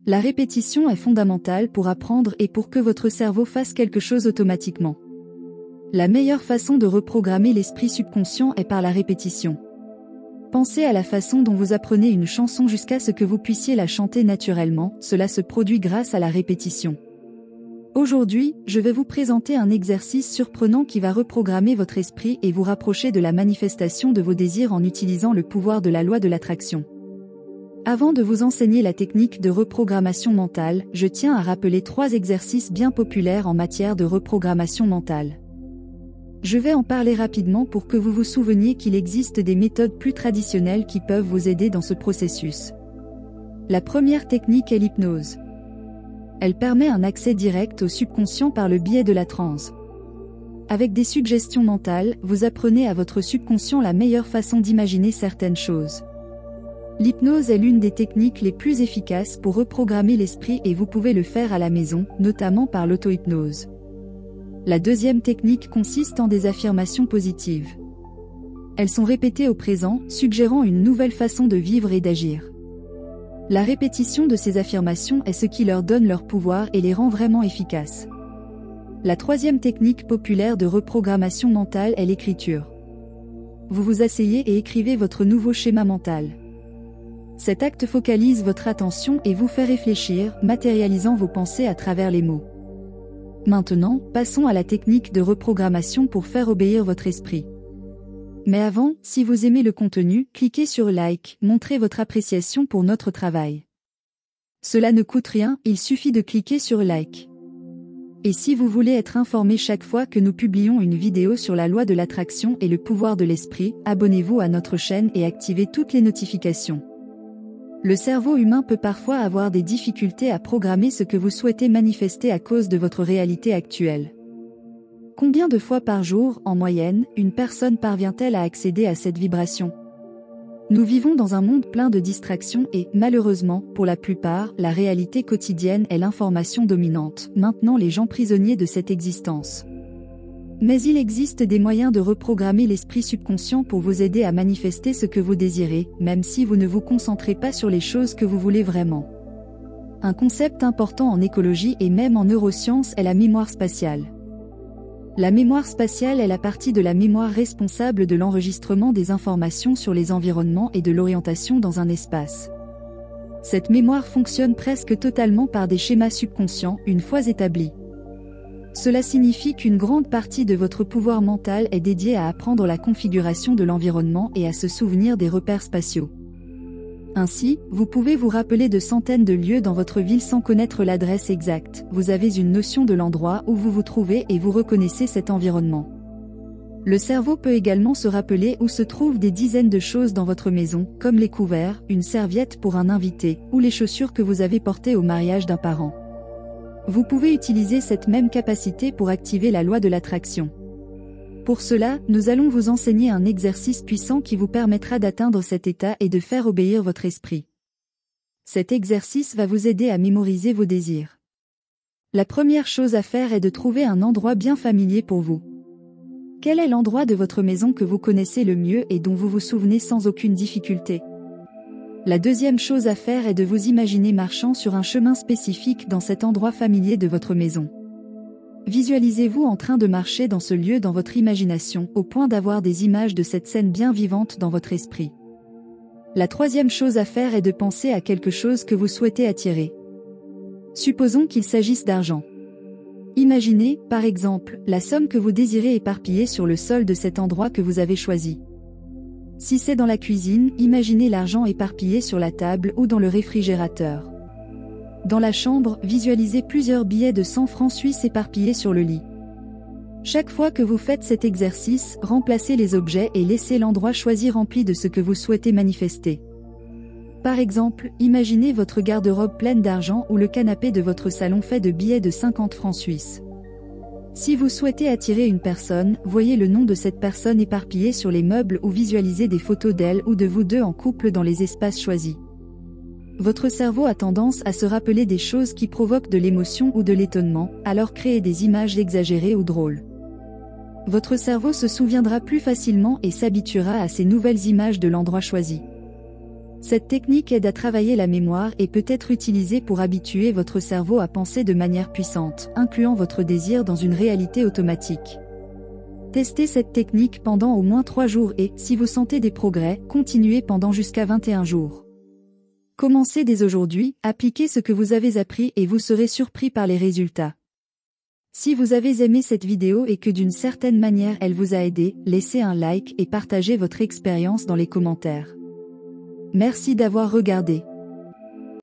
La répétition est fondamentale pour apprendre et pour que votre cerveau fasse quelque chose automatiquement. La meilleure façon de reprogrammer l'esprit subconscient est par la répétition. Pensez à la façon dont vous apprenez une chanson jusqu'à ce que vous puissiez la chanter naturellement, cela se produit grâce à la répétition. Aujourd'hui, je vais vous présenter un exercice surprenant qui va reprogrammer votre esprit et vous rapprocher de la manifestation de vos désirs en utilisant le pouvoir de la loi de l'attraction. Avant de vous enseigner la technique de reprogrammation mentale, je tiens à rappeler 3 exercices bien populaires en matière de reprogrammation mentale. Je vais en parler rapidement pour que vous vous souveniez qu'il existe des méthodes plus traditionnelles qui peuvent vous aider dans ce processus. La première technique est l'hypnose. Elle permet un accès direct au subconscient par le biais de la transe. Avec des suggestions mentales, vous apprenez à votre subconscient la meilleure façon d'imaginer certaines choses. L'hypnose est l'une des techniques les plus efficaces pour reprogrammer l'esprit et vous pouvez le faire à la maison, notamment par l'auto-hypnose. La deuxième technique consiste en des affirmations positives. Elles sont répétées au présent, suggérant une nouvelle façon de vivre et d'agir. La répétition de ces affirmations est ce qui leur donne leur pouvoir et les rend vraiment efficaces. La troisième technique populaire de reprogrammation mentale est l'écriture. Vous vous asseyez et écrivez votre nouveau schéma mental. Cet acte focalise votre attention et vous fait réfléchir, matérialisant vos pensées à travers les mots. Maintenant, passons à la technique de reprogrammation pour faire obéir votre esprit. Mais avant, si vous aimez le contenu, cliquez sur Like, montrez votre appréciation pour notre travail. Cela ne coûte rien, il suffit de cliquer sur Like. Et si vous voulez être informé chaque fois que nous publions une vidéo sur la loi de l'attraction et le pouvoir de l'esprit, abonnez-vous à notre chaîne et activez toutes les notifications. Le cerveau humain peut parfois avoir des difficultés à programmer ce que vous souhaitez manifester à cause de votre réalité actuelle. Combien de fois par jour, en moyenne, une personne parvient-elle à accéder à cette vibration ? Nous vivons dans un monde plein de distractions et, malheureusement, pour la plupart, la réalité quotidienne est l'information dominante, maintenant les gens prisonniers de cette existence. Mais il existe des moyens de reprogrammer l'esprit subconscient pour vous aider à manifester ce que vous désirez, même si vous ne vous concentrez pas sur les choses que vous voulez vraiment. Un concept important en écologie et même en neurosciences est la mémoire spatiale. La mémoire spatiale est la partie de la mémoire responsable de l'enregistrement des informations sur les environnements et de l'orientation dans un espace. Cette mémoire fonctionne presque totalement par des schémas subconscients, une fois établis. Cela signifie qu'une grande partie de votre pouvoir mental est dédiée à apprendre la configuration de l'environnement et à se souvenir des repères spatiaux. Ainsi, vous pouvez vous rappeler de centaines de lieux dans votre ville sans connaître l'adresse exacte, vous avez une notion de l'endroit où vous vous trouvez et vous reconnaissez cet environnement. Le cerveau peut également se rappeler où se trouvent des dizaines de choses dans votre maison, comme les couverts, une serviette pour un invité, ou les chaussures que vous avez portées au mariage d'un parent. Vous pouvez utiliser cette même capacité pour activer la loi de l'attraction. Pour cela, nous allons vous enseigner un exercice puissant qui vous permettra d'atteindre cet état et de faire obéir votre esprit. Cet exercice va vous aider à mémoriser vos désirs. La première chose à faire est de trouver un endroit bien familier pour vous. Quel est l'endroit de votre maison que vous connaissez le mieux et dont vous vous souvenez sans aucune difficulté ? La deuxième chose à faire est de vous imaginer marchant sur un chemin spécifique dans cet endroit familier de votre maison. Visualisez-vous en train de marcher dans ce lieu dans votre imagination, au point d'avoir des images de cette scène bien vivante dans votre esprit. La troisième chose à faire est de penser à quelque chose que vous souhaitez attirer. Supposons qu'il s'agisse d'argent. Imaginez, par exemple, la somme que vous désirez éparpillée sur le sol de cet endroit que vous avez choisi. Si c'est dans la cuisine, imaginez l'argent éparpillé sur la table ou dans le réfrigérateur. Dans la chambre, visualisez plusieurs billets de 100 francs suisses éparpillés sur le lit. Chaque fois que vous faites cet exercice, remplacez les objets et laissez l'endroit choisi rempli de ce que vous souhaitez manifester. Par exemple, imaginez votre garde-robe pleine d'argent ou le canapé de votre salon fait de billets de 50 francs suisses. Si vous souhaitez attirer une personne, voyez le nom de cette personne éparpillé sur les meubles ou visualisez des photos d'elle ou de vous deux en couple dans les espaces choisis. Votre cerveau a tendance à se rappeler des choses qui provoquent de l'émotion ou de l'étonnement, alors créez des images exagérées ou drôles. Votre cerveau se souviendra plus facilement et s'habituera à ces nouvelles images de l'endroit choisi. Cette technique aide à travailler la mémoire et peut être utilisée pour habituer votre cerveau à penser de manière puissante, incluant votre désir dans une réalité automatique. Testez cette technique pendant au moins 3 jours et, si vous sentez des progrès, continuez pendant jusqu'à 21 jours. Commencez dès aujourd'hui, appliquez ce que vous avez appris et vous serez surpris par les résultats. Si vous avez aimé cette vidéo et que d'une certaine manière elle vous a aidé, laissez un like et partagez votre expérience dans les commentaires. Merci d'avoir regardé.